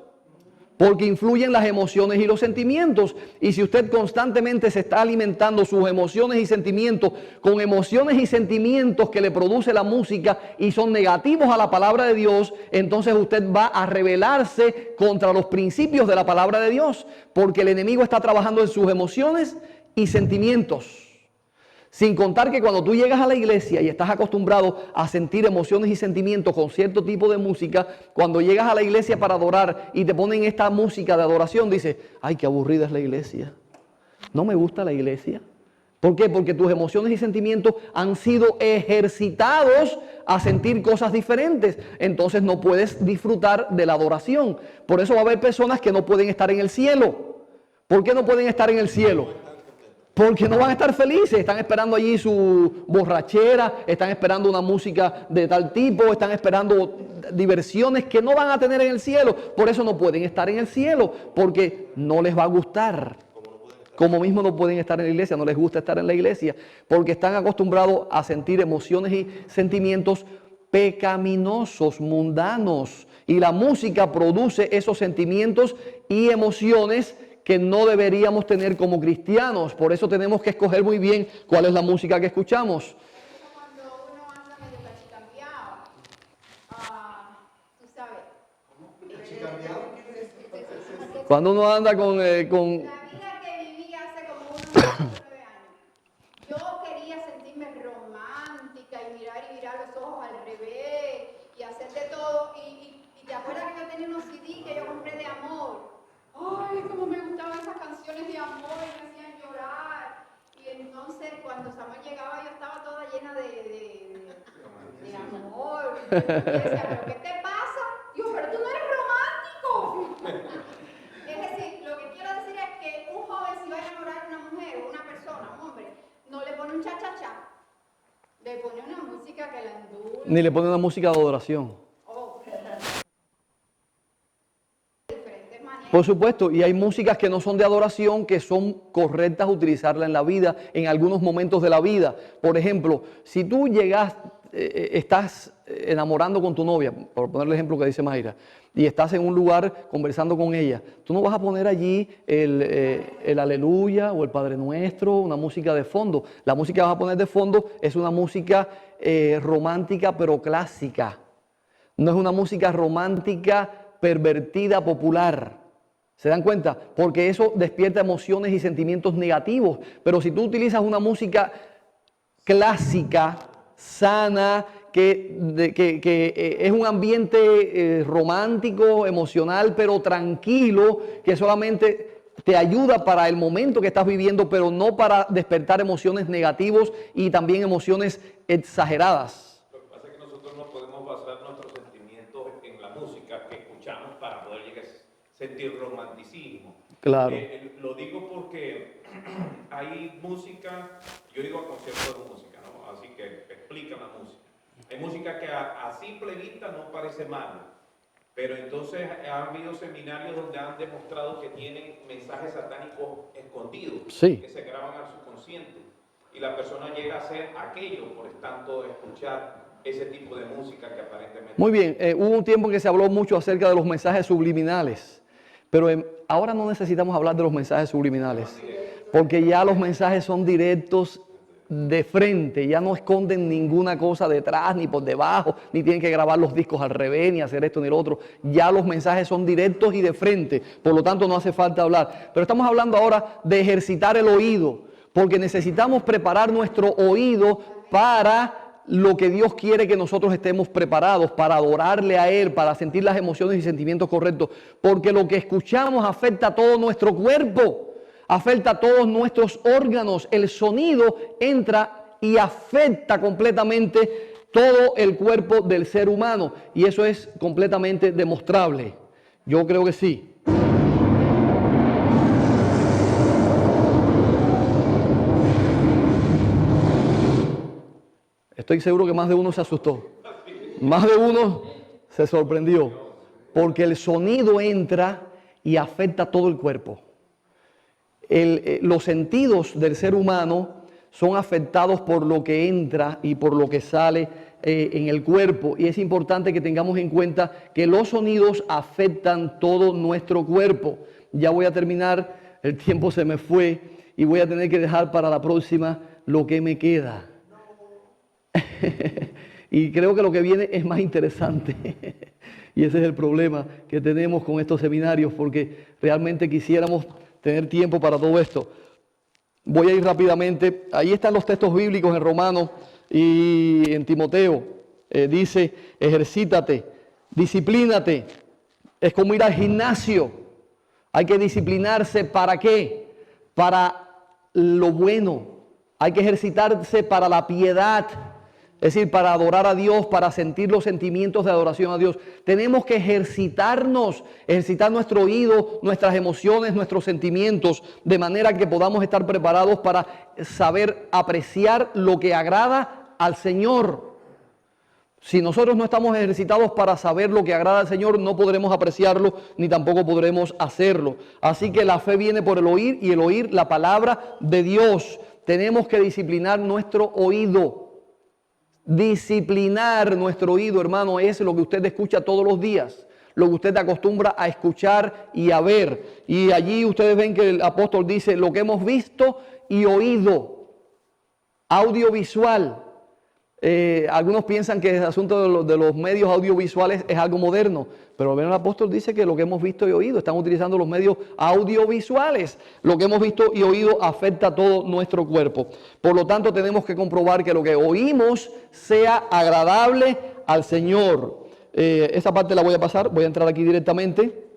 Speaker 1: Porque influyen las emociones y los sentimientos. Y si usted constantemente se está alimentando sus emociones y sentimientos con emociones y sentimientos que le produce la música y son negativos a la palabra de Dios, entonces usted va a rebelarse contra los principios de la palabra de Dios. Porque el enemigo está trabajando en sus emociones y sentimientos. Sin contar que cuando tú llegas a la iglesia y estás acostumbrado a sentir emociones y sentimientos con cierto tipo de música, cuando llegas a la iglesia para adorar y te ponen esta música de adoración, dices, ay, qué aburrida es la iglesia. No me gusta la iglesia. ¿Por qué? Porque tus emociones y sentimientos han sido ejercitados a sentir cosas diferentes. Entonces no puedes disfrutar de la adoración. Por eso va a haber personas que no pueden estar en el cielo. ¿Por qué no pueden estar en el cielo? Porque no van a estar felices, están esperando allí su borrachera, están esperando una música de tal tipo, están esperando diversiones que no van a tener en el cielo. Por eso no pueden estar en el cielo, porque no les va a gustar. Como mismo no pueden estar en la iglesia, no les gusta estar en la iglesia, porque están acostumbrados a sentir emociones y sentimientos pecaminosos, mundanos. Y la música produce esos sentimientos y emociones que no deberíamos tener como cristianos. Por eso tenemos que escoger muy bien cuál es la música que escuchamos.
Speaker 5: Cuando uno anda medio cachicambiado, tú sabes.
Speaker 1: Cuando uno anda con
Speaker 5: La vida que viví hace como unos 9 años, yo quería sentirme romántica y virar los ojos al revés y hacer de todo. Y te acuerdas que yo tenía unos CD que yo compré de amor. Ay, cómo me gustaban esas canciones de amor y me hacían llorar. Y entonces cuando Samuel llegaba yo estaba toda llena de amor. Y decía, ¿pero qué te pasa? Digo, pero tú no eres romántico. Es decir, lo que quiero decir es que un joven si va a enamorar a una mujer o una persona, un hombre, no le pone un cha-cha-cha. Le pone una música que la endulce.
Speaker 1: ni le pone una música de adoración. Por supuesto, y hay músicas que no son de adoración, que son correctas utilizarla en la vida, en algunos momentos de la vida. Por ejemplo, si tú estás enamorando con tu novia, por poner el ejemplo que dice Mayra, y estás en un lugar conversando con ella, tú no vas a poner allí el Aleluya o el Padre Nuestro, una música de fondo. La música que vas a poner de fondo es una música romántica pero clásica. No es una música romántica pervertida, popular. ¿Se dan cuenta? Porque eso despierta emociones y sentimientos negativos. Pero si tú utilizas una música clásica, sana, que es un ambiente romántico, emocional, pero tranquilo, que solamente te ayuda para el momento que estás viviendo, pero no para despertar emociones negativas y también emociones exageradas.
Speaker 3: Lo que pasa es que nosotros no podemos basar nuestros sentimientos en la música que escuchamos para poder llegar a sentir romanticismo.
Speaker 1: Claro.
Speaker 3: Lo digo porque hay música, yo digo a conciertos de música, ¿no? Así que explican la música. Hay música que a simple vista no parece mal, pero entonces ha habido seminarios donde han demostrado que tienen mensajes satánicos escondidos,
Speaker 1: Sí.
Speaker 3: que se graban al subconsciente, y la persona llega a hacer aquello por tanto escuchar ese tipo de música que aparentemente...
Speaker 1: Muy bien, hubo un tiempo en que se habló mucho acerca de los mensajes subliminales, pero ahora no necesitamos hablar de los mensajes subliminales, porque ya los mensajes son directos de frente, ya no esconden ninguna cosa detrás ni por debajo, ni tienen que grabar los discos al revés, ni hacer esto ni lo otro. Ya los mensajes son directos y de frente, por lo tanto no hace falta hablar. Pero estamos hablando ahora de ejercitar el oído, porque necesitamos preparar nuestro oído para lo que Dios quiere que nosotros estemos preparados, para adorarle a Él, para sentir las emociones y sentimientos correctos, porque lo que escuchamos afecta a todo nuestro cuerpo. Afecta a todos nuestros órganos. El sonido entra y afecta completamente todo el cuerpo del ser humano. Y eso es completamente demostrable. Yo creo que sí. Estoy seguro que más de uno se asustó. Más de uno se sorprendió. Porque el sonido entra y afecta todo el cuerpo. Los sentidos del ser humano son afectados por lo que entra y por lo que sale en el cuerpo. Y es importante que tengamos en cuenta que los sonidos afectan todo nuestro cuerpo. Ya voy a terminar, el tiempo se me fue y voy a tener que dejar para la próxima lo que me queda. Y creo que lo que viene es más interesante. Y ese es el problema que tenemos con estos seminarios, porque realmente quisiéramos tener tiempo para todo esto. Voy a ir rápidamente. Ahí están los textos bíblicos en Romanos y en Timoteo. Dice, ejercítate, disciplínate. Es como ir al gimnasio. Hay que disciplinarse, ¿para qué? Para lo bueno. Hay que ejercitarse para la piedad. Es decir, para adorar a Dios, para sentir los sentimientos de adoración a Dios. Tenemos que ejercitarnos, ejercitar nuestro oído, nuestras emociones, nuestros sentimientos, de manera que podamos estar preparados para saber apreciar lo que agrada al Señor. Si nosotros no estamos ejercitados para saber lo que agrada al Señor, no podremos apreciarlo, ni tampoco podremos hacerlo. Así que la fe viene por el oír, y el oír la palabra de Dios. Tenemos que disciplinar nuestro oído. Disciplinar nuestro oído, hermano, es lo que usted escucha todos los días, lo que usted acostumbra a escuchar y a ver. Y allí ustedes ven que el apóstol dice lo que hemos visto y oído, audiovisual. Algunos piensan que el asunto de los medios audiovisuales es algo moderno, pero el apóstol dice que lo que hemos visto y oído, están utilizando los medios audiovisuales. Lo que hemos visto y oído afecta a todo nuestro cuerpo. Por lo tanto, tenemos que comprobar que lo que oímos sea agradable al Señor. Esta parte la voy a pasar, voy a entrar aquí directamente.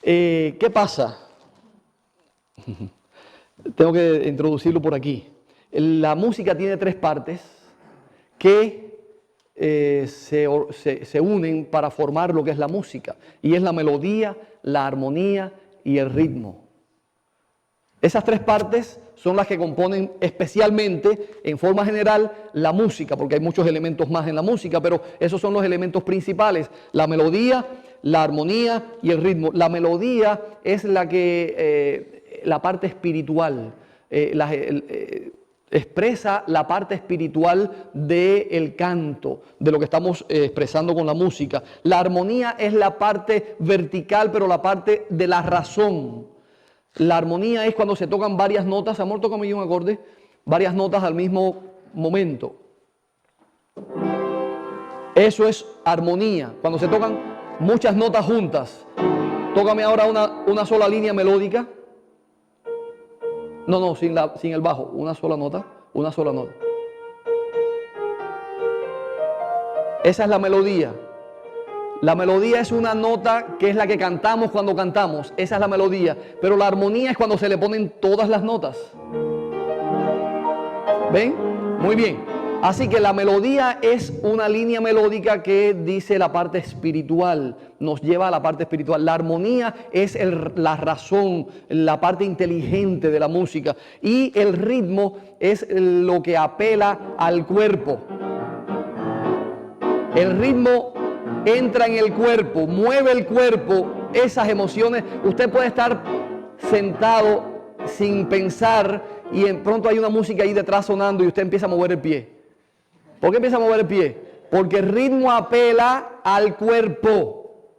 Speaker 1: ¿Qué pasa? Tengo que introducirlo por aquí. La música tiene tres partes que se unen para formar lo que es la música. Y es la melodía, la armonía y el ritmo. Esas tres partes son las que componen especialmente, en forma general, la música, porque hay muchos elementos más en la música, pero esos son los elementos principales: la melodía, la armonía y el ritmo. La melodía es la parte espiritual, expresa la parte espiritual del canto, de lo que estamos expresando con la música. La armonía es la parte vertical, pero la parte de la razón. La armonía es cuando se tocan varias notas. Amor, tócame un acorde. Varias notas al mismo momento. Eso es armonía, cuando se tocan muchas notas juntas. Tócame ahora una sola línea melódica. No, sin el bajo, una sola nota. Esa es la melodía. La melodía es una nota que es la que cantamos cuando cantamos. Esa es la melodía. Pero la armonía es cuando se le ponen todas las notas. ¿Ven? Muy bien. Así que la melodía es una línea melódica que dice la parte espiritual, nos lleva a la parte espiritual. La armonía es la razón, la parte inteligente de la música. Y el ritmo es lo que apela al cuerpo. El ritmo entra en el cuerpo, mueve el cuerpo, esas emociones. Usted puede estar sentado sin pensar y de pronto hay una música ahí detrás sonando y usted empieza a mover el pie. ¿Por qué empieza a mover el pie? Porque el ritmo apela al cuerpo.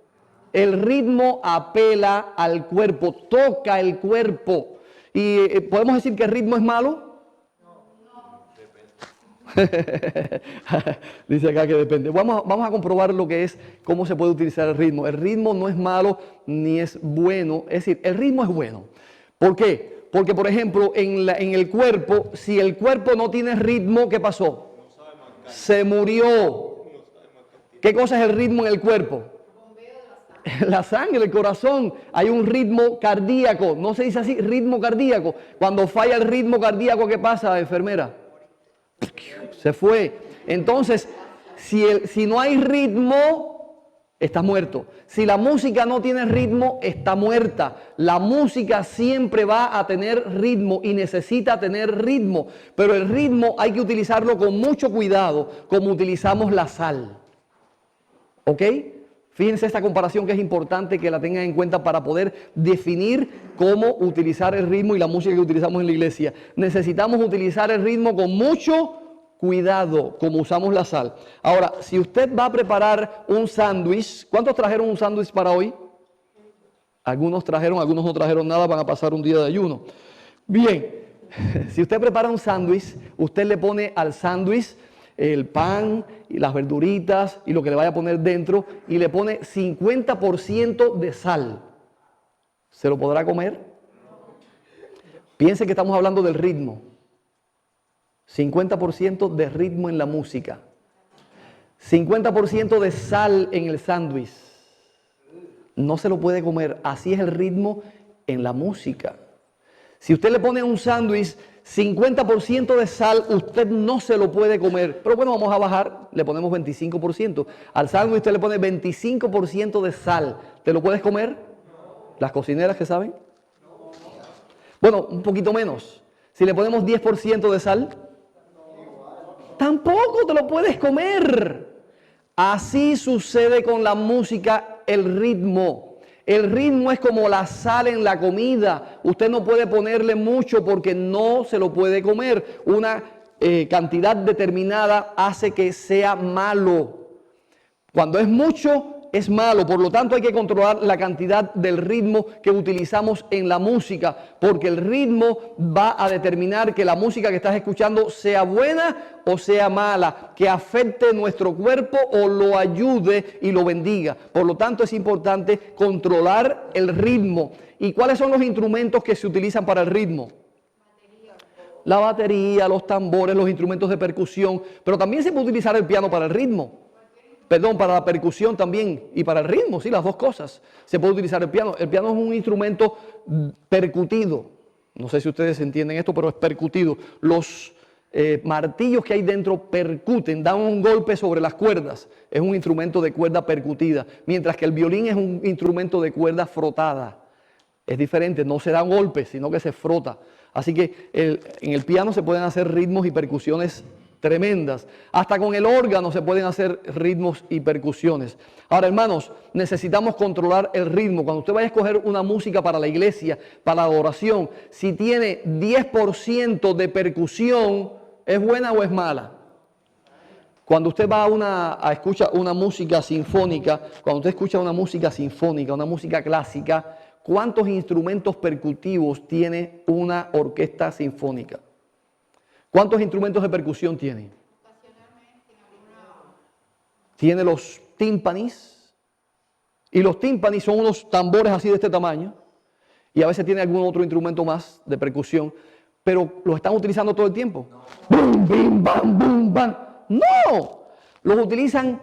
Speaker 1: El ritmo apela al cuerpo, toca el cuerpo. ¿Y podemos decir que el ritmo es malo? Dice acá que depende. Vamos a comprobar lo que es, cómo se puede utilizar el ritmo. El ritmo no es malo ni es bueno. Es decir, el ritmo es bueno. ¿Por qué? Porque, por ejemplo, en el cuerpo, si el cuerpo no tiene ritmo, ¿qué pasó? Se murió. ¿Qué cosa es el ritmo en el cuerpo? La sangre, el corazón. Hay un ritmo cardíaco. No se dice así, ritmo cardíaco. Cuando falla el ritmo cardíaco, ¿qué pasa, enfermera? Se fue. Entonces, si no hay ritmo, estás muerto. Si la música no tiene ritmo, está muerta. La música siempre va a tener ritmo y necesita tener ritmo, pero el ritmo hay que utilizarlo con mucho cuidado, como utilizamos la sal. ¿Ok? Fíjense esta comparación que es importante que la tengan en cuenta para poder definir cómo utilizar el ritmo y la música que utilizamos en la iglesia. Necesitamos utilizar el ritmo con mucho cuidado, como usamos la sal. Ahora, si usted va a preparar un sándwich, ¿cuántos trajeron un sándwich para hoy? Algunos trajeron, algunos no trajeron nada, van a pasar un día de ayuno. Bien, si usted prepara un sándwich, usted le pone al sándwich el pan y las verduritas y lo que le vaya a poner dentro y le pone 50% de sal. ¿Se lo podrá comer? Piense que estamos hablando del ritmo. 50% de ritmo en la música. 50% de sal en el sándwich. No se lo puede comer. Así es el ritmo en la música. Si usted le pone a un sándwich 50% de sal, usted no se lo puede comer. Pero bueno, vamos a bajar, le ponemos 25%. Al sándwich usted le pone 25% de sal. ¿Te lo puedes comer? ¿Las cocineras que saben? Bueno, un poquito menos. Si le ponemos 10% de sal, tampoco te lo puedes comer. Así sucede con la música, el ritmo. El ritmo es como la sal en la comida. Usted no puede ponerle mucho porque no se lo puede comer. Una cantidad determinada hace que sea malo. Cuando es mucho, es malo. Por lo tanto, hay que controlar la cantidad del ritmo que utilizamos en la música, porque el ritmo va a determinar que la música que estás escuchando sea buena o sea mala, que afecte nuestro cuerpo o lo ayude y lo bendiga. Por lo tanto, es importante controlar el ritmo. ¿Y cuáles son los instrumentos que se utilizan para el ritmo? La batería, los tambores, los instrumentos de percusión, pero también se puede utilizar el piano para el ritmo. Perdón, para la percusión también y para el ritmo, sí, las dos cosas. Se puede utilizar el piano. El piano es un instrumento percutido. No sé si ustedes entienden esto, pero es percutido. Los martillos que hay dentro percuten, dan un golpe sobre las cuerdas. Es un instrumento de cuerda percutida, mientras que el violín es un instrumento de cuerda frotada. Es diferente, no se da un golpe, sino que se frota. Así que en el piano se pueden hacer ritmos y percusiones tremendas. Hasta con el órgano se pueden hacer ritmos y percusiones. Ahora, hermanos, necesitamos controlar el ritmo. Cuando usted vaya a escoger una música para la iglesia, para la adoración, si tiene 10% de percusión, ¿es buena o es mala? Cuando usted va a escuchar una música sinfónica, cuando usted escucha una música sinfónica, una música clásica, ¿cuántos instrumentos percutivos tiene una orquesta sinfónica? ¿Cuántos instrumentos de percusión tiene? Tiene los tímpanis. Y los tímpanis son unos tambores así de este tamaño. Y a veces tiene algún otro instrumento más de percusión. Pero ¿los están utilizando todo el tiempo? ¡Bum, bim, bam, bum, bam! ¡No! Los utilizan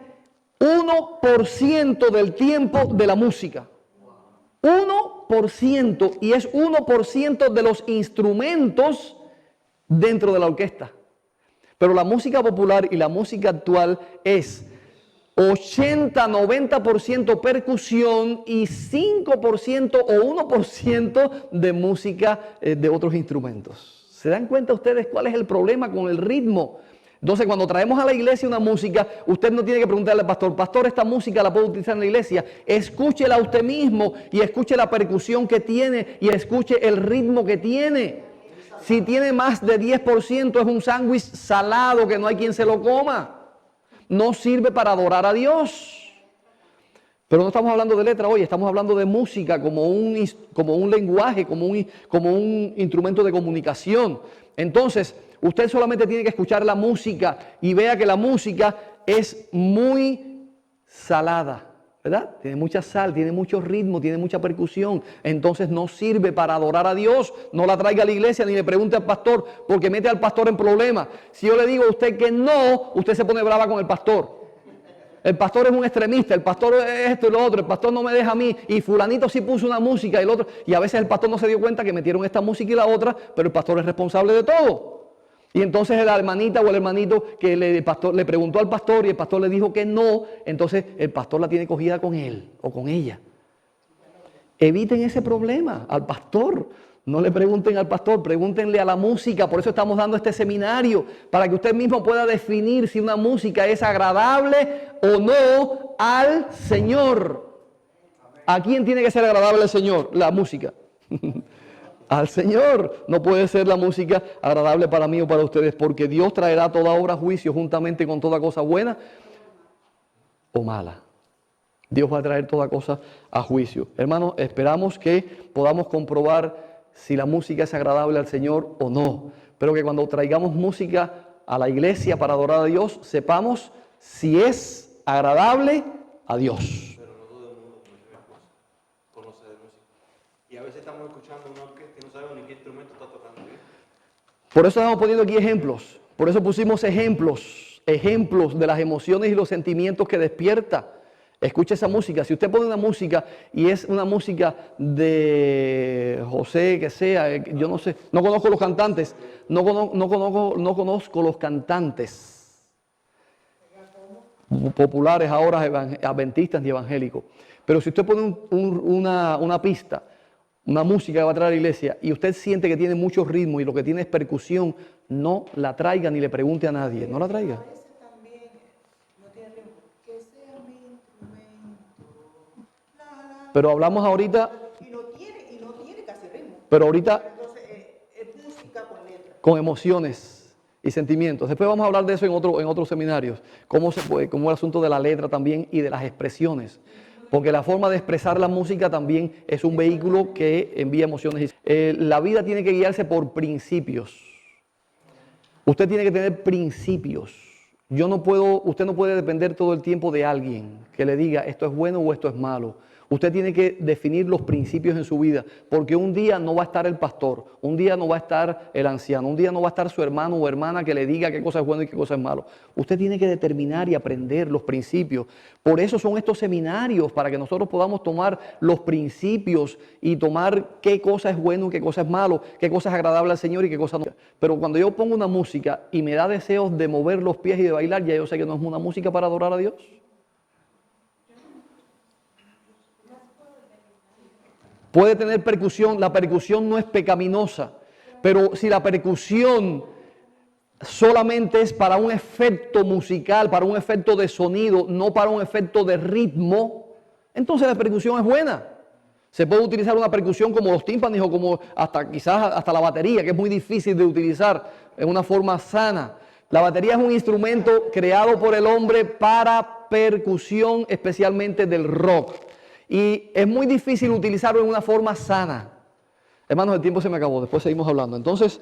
Speaker 1: 1% del tiempo de la música. 1%. Y es 1% de los instrumentos dentro de la orquesta. Pero la música popular y la música actual es 80-90% percusión y 5% o 1% de música de otros instrumentos. ¿Se dan cuenta ustedes cuál es el problema con el ritmo? Entonces, cuando traemos a la iglesia una música, usted no tiene que preguntarle al pastor, pastor, esta música la puedo utilizar en la iglesia. Escúchela usted mismo y escuche la percusión que tiene y escuche el ritmo que tiene. Si tiene más de 10% es un sándwich salado que no hay quien se lo coma. No sirve para adorar a Dios. Pero no estamos hablando de letra hoy, estamos hablando de música como un lenguaje, como un instrumento de comunicación. Entonces, usted solamente tiene que escuchar la música y vea que la música es muy salada, ¿verdad? Tiene mucha sal, tiene mucho ritmo, tiene mucha percusión. Entonces no sirve para adorar a Dios. No la traiga a la iglesia ni le pregunte al pastor, porque mete al pastor en problemas. Si yo le digo a usted que no, usted se pone brava con el pastor. El pastor es un extremista, el pastor es esto y lo otro, el pastor no me deja a mí, y fulanito sí puso una música y el otro, y a veces el pastor no se dio cuenta que metieron esta música y la otra, pero el pastor es responsable de todo. Y entonces la hermanita o el hermanito que le preguntó al pastor y el pastor le dijo que no, entonces el pastor la tiene cogida con él o con ella. Eviten ese problema al pastor. No le pregunten al pastor, pregúntenle a la música. Por eso estamos dando este seminario, para que usted mismo pueda definir si una música es agradable o no al Señor. ¿A quién tiene que ser agradable el Señor? La música. Al Señor. No puede ser la música agradable para mí o para ustedes, porque Dios traerá toda obra a juicio juntamente con toda cosa buena o mala. Dios va a traer toda cosa a juicio. Hermanos, esperamos que podamos comprobar si la música es agradable al Señor o no. Pero que cuando traigamos música a la iglesia para adorar a Dios, sepamos si es agradable a Dios.
Speaker 6: Pero no todo el mundo, como dice mi esposa, conoce de música. Y a veces estamos escuchando una orquesta y no sabemos ni qué instrumento está tocando.
Speaker 1: Por eso estamos poniendo aquí ejemplos. Por eso pusimos ejemplos de las emociones y los sentimientos que despierta. Escuche esa música. Si usted pone una música y es una música de José, que sea, yo no sé, no conozco los cantantes, no conozco los cantantes populares ahora, adventistas y evangélicos. Pero si usted pone una pista, una música que va a traer a la iglesia y usted siente que tiene mucho ritmo y lo que tiene es percusión, no la traiga ni le pregunte a nadie, no la traiga. Pero hablamos ahorita.
Speaker 4: Y no tiene casi ritmo.
Speaker 1: Pero ahorita.
Speaker 4: Entonces es música con letra.
Speaker 1: Con emociones y sentimientos. Después vamos a hablar de eso en otros seminarios. Cómo el asunto de la letra también y de las expresiones. Porque la forma de expresar la música también es un vehículo que envía emociones. La vida tiene que guiarse por principios. Usted tiene que tener principios. Usted no puede depender todo el tiempo de alguien que le diga esto es bueno o esto es malo. Usted tiene que definir los principios en su vida, porque un día no va a estar el pastor, un día no va a estar el anciano, un día no va a estar su hermano o hermana que le diga qué cosa es bueno y qué cosa es malo. Usted tiene que determinar y aprender los principios. Por eso son estos seminarios, para que nosotros podamos tomar los principios y tomar qué cosa es bueno y qué cosa es malo, qué cosa es agradable al Señor y qué cosa no. Pero cuando yo pongo una música y me da deseos de mover los pies y de bailar, ya yo sé que no es una música para adorar a Dios. Puede tener percusión, la percusión no es pecaminosa, pero si la percusión solamente es para un efecto musical, para un efecto de sonido, no para un efecto de ritmo, entonces la percusión es buena. Se puede utilizar una percusión como los tímpanos o como quizás hasta la batería, que es muy difícil de utilizar en una forma sana. La batería es un instrumento creado por el hombre para percusión, especialmente del rock. Y es muy difícil utilizarlo en una forma sana. Hermanos, el tiempo se me acabó, después seguimos hablando. Entonces,